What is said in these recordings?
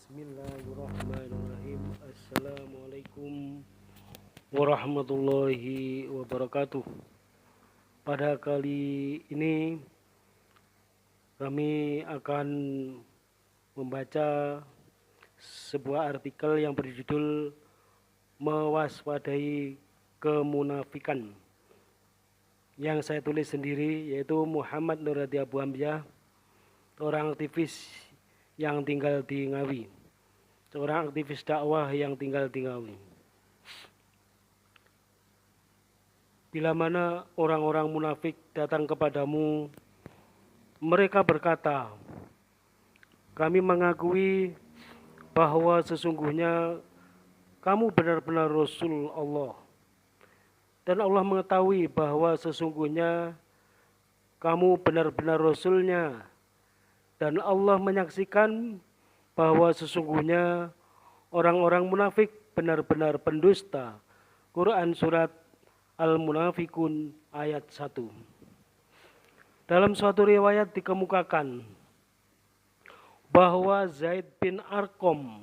Bismillahirrahmanirrahim. Assalamualaikum warahmatullahi wabarakatuh. Pada kali ini kami akan membaca sebuah artikel yang berjudul Mewaspadai Kemunafikan yang saya tulis sendiri, yaitu Muhammad Nurhadi Abu Hamzah, seorang aktivis yang tinggal di Ngawi, seorang aktivis dakwah yang tinggal di Ngawi. Bila mana orang-orang munafik datang kepadamu, mereka berkata, kami mengakui bahwa sesungguhnya kamu benar-benar Rasul Allah, dan Allah mengetahui bahwa sesungguhnya kamu benar-benar Rasulnya, dan Allah menyaksikan bahwa sesungguhnya orang-orang munafik benar-benar pendusta. Quran surat Al-Munafikun ayat 1. Dalam suatu riwayat dikemukakan bahwa Zaid bin Arqam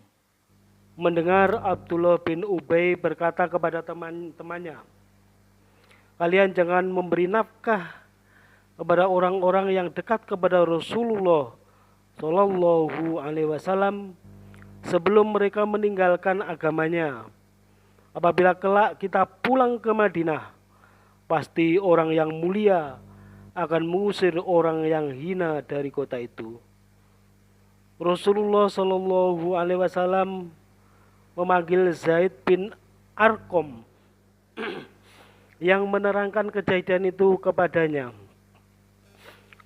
mendengar Abdullah bin Ubay berkata kepada teman-temannya, kalian jangan memberi nafkah kepada orang-orang yang dekat kepada Rasulullah Shallallahu Alaihi Wasallam sebelum mereka meninggalkan agamanya. Apabila kelak kita pulang ke Madinah, pasti orang yang mulia akan mengusir orang yang hina dari kota itu. Rasulullah Shallallahu Alaihi Wasallam memanggil Zaid bin Arqam yang menerangkan kejadian itu kepadanya.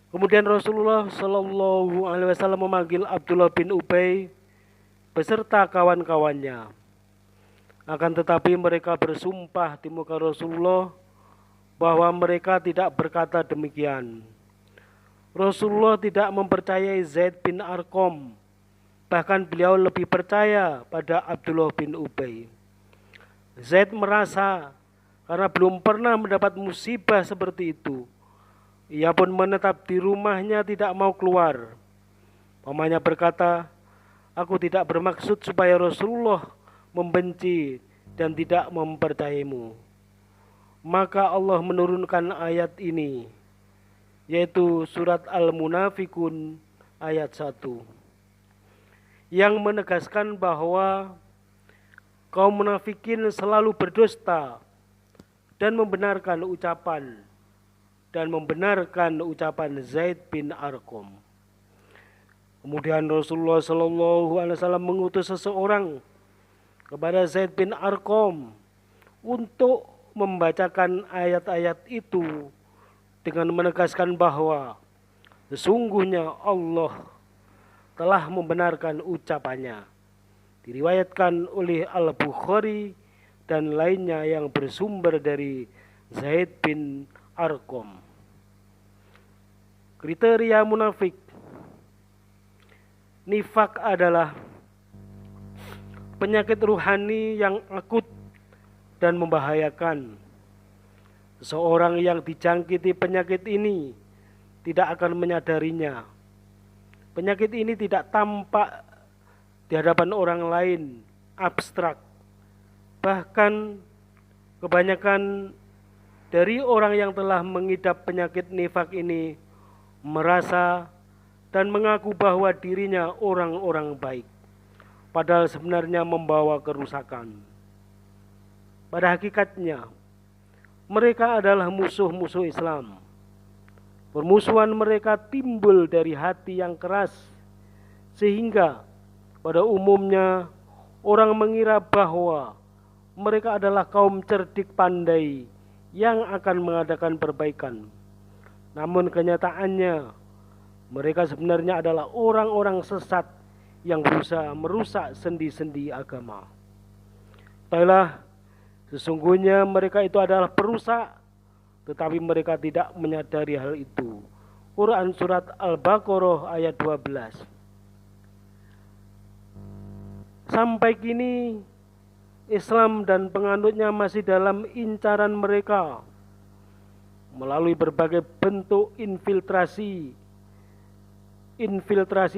Kemudian Rasulullah Shallallahu Alaihi Wasallam memanggil Abdullah bin Ubay beserta kawan-kawannya. Akan tetapi mereka bersumpah di muka Rasulullah bahwa mereka tidak berkata demikian. Rasulullah tidak mempercayai Zaid bin Arqam, bahkan beliau lebih percaya pada Abdullah bin Ubay. Zaid merasa karena belum pernah mendapat musibah seperti itu, ia pun menetap di rumahnya, tidak mau keluar. Pamannya berkata, aku tidak bermaksud supaya Rasulullah membenci dan tidak mempercayaimu. Maka Allah menurunkan ayat ini, yaitu surat Al-Munafikun ayat 1, yang menegaskan bahwa kaum munafikin selalu berdusta dan membenarkan ucapan Zaid bin Arqam. Kemudian Rasulullah Shallallahu Alaihi Wasallam mengutus seseorang kepada Zaid bin Arqam untuk membacakan ayat-ayat itu dengan menegaskan bahwa sesungguhnya Allah telah membenarkan ucapannya. Diriwayatkan oleh Al-Bukhari dan lainnya yang bersumber dari Zaid bin Arqam. Kriteria munafik. Nifak adalah penyakit ruhani yang akut dan membahayakan. Seseorang yang dijangkiti penyakit ini tidak akan menyadarinya. Penyakit ini tidak tampak di hadapan orang lain, abstrak. Bahkan kebanyakan dari orang yang telah mengidap penyakit nifak ini merasa dan mengaku bahwa dirinya orang-orang baik, padahal sebenarnya membawa kerusakan. Pada hakikatnya, mereka adalah musuh-musuh Islam. Permusuhan mereka timbul dari hati yang keras, sehingga pada umumnya orang mengira bahwa mereka adalah kaum cerdik pandai yang akan mengadakan perbaikan. Namun kenyataannya mereka sebenarnya adalah orang-orang sesat yang berusaha merusak sendi-sendi agama. Baiklah, sesungguhnya mereka itu adalah perusak, tetapi mereka tidak menyadari hal itu. Quran surat Al-Baqarah ayat 12. Sampai kini Islam dan penganutnya masih dalam incaran mereka melalui berbagai bentuk infiltrasi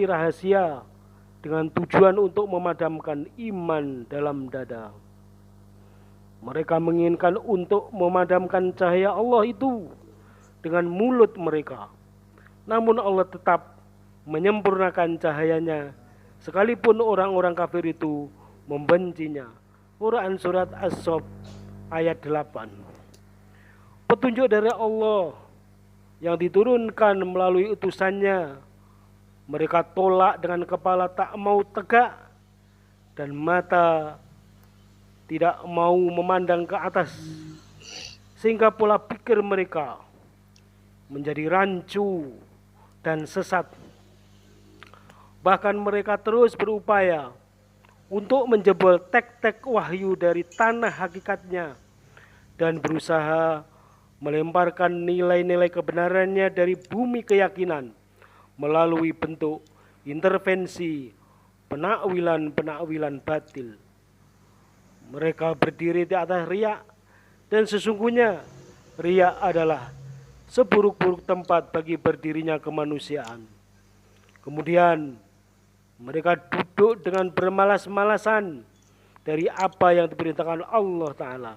rahasia dengan tujuan untuk memadamkan iman dalam dada. Mereka menginginkan untuk memadamkan cahaya Allah itu dengan mulut mereka. Namun Allah tetap menyempurnakan cahayanya sekalipun orang-orang kafir itu membencinya. Quran Surat As-Saff ayat 8. Petunjuk dari Allah yang diturunkan melalui utusannya, mereka tolak dengan kepala tak mau tegak dan mata tidak mau memandang ke atas, sehingga pola pikir mereka menjadi rancu dan sesat. Bahkan mereka terus berupaya untuk menjebol tek-tek wahyu dari tanah hakikatnya dan berusaha melemparkan nilai-nilai kebenarannya dari bumi keyakinan melalui bentuk intervensi penakwilan-penakwilan batil. Mereka berdiri di atas riya, dan sesungguhnya riya adalah seburuk-buruk tempat bagi berdirinya kemanusiaan. Kemudian mereka duduk dengan bermalas-malasan dari apa yang diperintahkan Allah Ta'ala.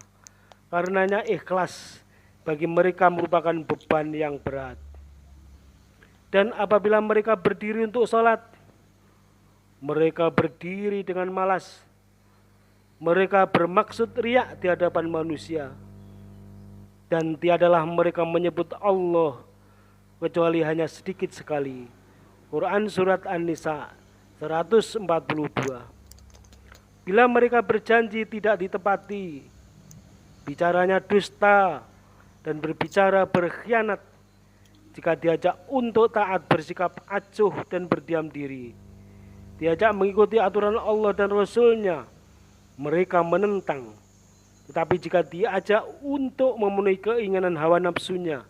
Karenanya ikhlas bagi mereka merupakan beban yang berat. Dan apabila mereka berdiri untuk sholat, mereka berdiri dengan malas. Mereka bermaksud riya di hadapan manusia. Dan tiadalah mereka menyebut Allah kecuali hanya sedikit sekali. Quran Surat An-Nisa 142. Bila mereka berjanji tidak ditepati, bicaranya dusta dan berbicara berkhianat. Jika diajak untuk taat, bersikap acuh dan berdiam diri. Diajak mengikuti aturan Allah dan Rasul-Nya, mereka menentang. Tetapi jika diajak untuk memenuhi keinginan hawa nafsunya,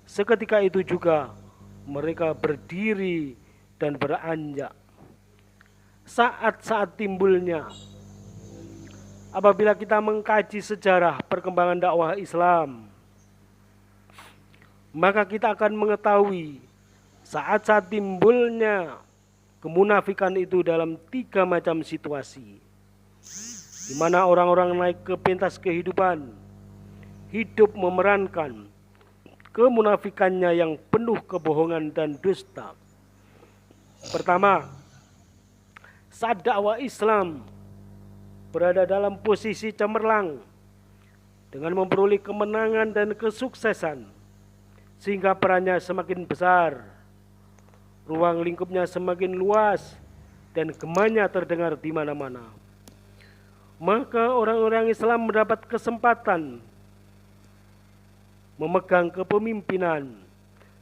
seketika itu juga mereka berdiri dan beranjak. Saat-saat timbulnya, apabila kita mengkaji sejarah perkembangan dakwah Islam, maka kita akan mengetahui saat-saat timbulnya kemunafikan itu dalam 3 macam situasi, di mana orang-orang naik ke pentas kehidupan, hidup memerankan kemunafikannya yang penuh kebohongan dan dusta. Pertama, saat dakwah Islam berada dalam posisi cemerlang dengan memperoleh kemenangan dan kesuksesan, sehingga perannya semakin besar, ruang lingkupnya semakin luas, dan gemanya terdengar di mana-mana. Maka orang-orang Islam mendapat kesempatan memegang kepemimpinan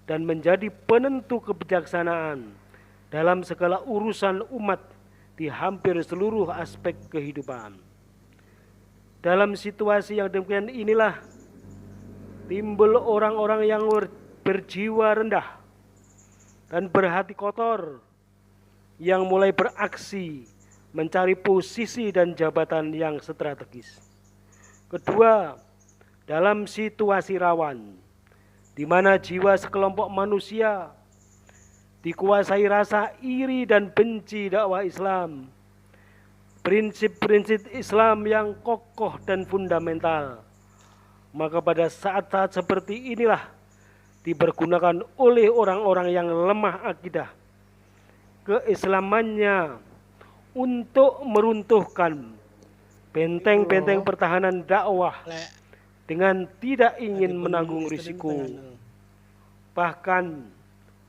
dan menjadi penentu kebijaksanaan dalam segala urusan umat di hampir seluruh aspek kehidupan. Dalam situasi yang demikian inilah timbul orang-orang yang berjiwa rendah dan berhati kotor yang mulai beraksi mencari posisi dan jabatan yang strategis. Kedua, dalam situasi rawan di mana jiwa sekelompok manusia dikuasai rasa iri dan benci dakwah Islam, prinsip-prinsip Islam yang kokoh dan fundamental, maka pada saat-saat seperti inilah dipergunakan oleh orang-orang yang lemah akidah keislamannya untuk meruntuhkan benteng-benteng pertahanan dakwah dengan tidak ingin menanggung risiko, bahkan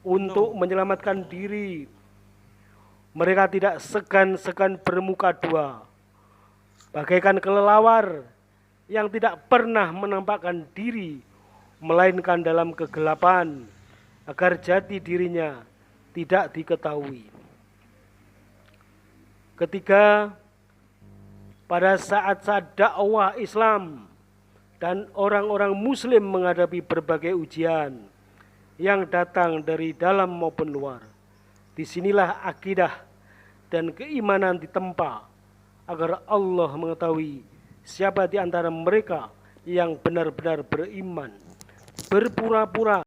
untuk menyelamatkan diri. Mereka tidak segan-segan bermuka dua, bagaikan kelelawar yang tidak pernah menampakkan diri, melainkan dalam kegelapan, agar jati dirinya tidak diketahui. Ketiga, pada saat-saat dakwah Islam dan orang-orang Muslim menghadapi berbagai ujian yang datang dari dalam maupun luar, disinilah akidah dan keimanan ditempa agar Allah mengetahui siapa di antara mereka yang benar-benar beriman. Berpura-pura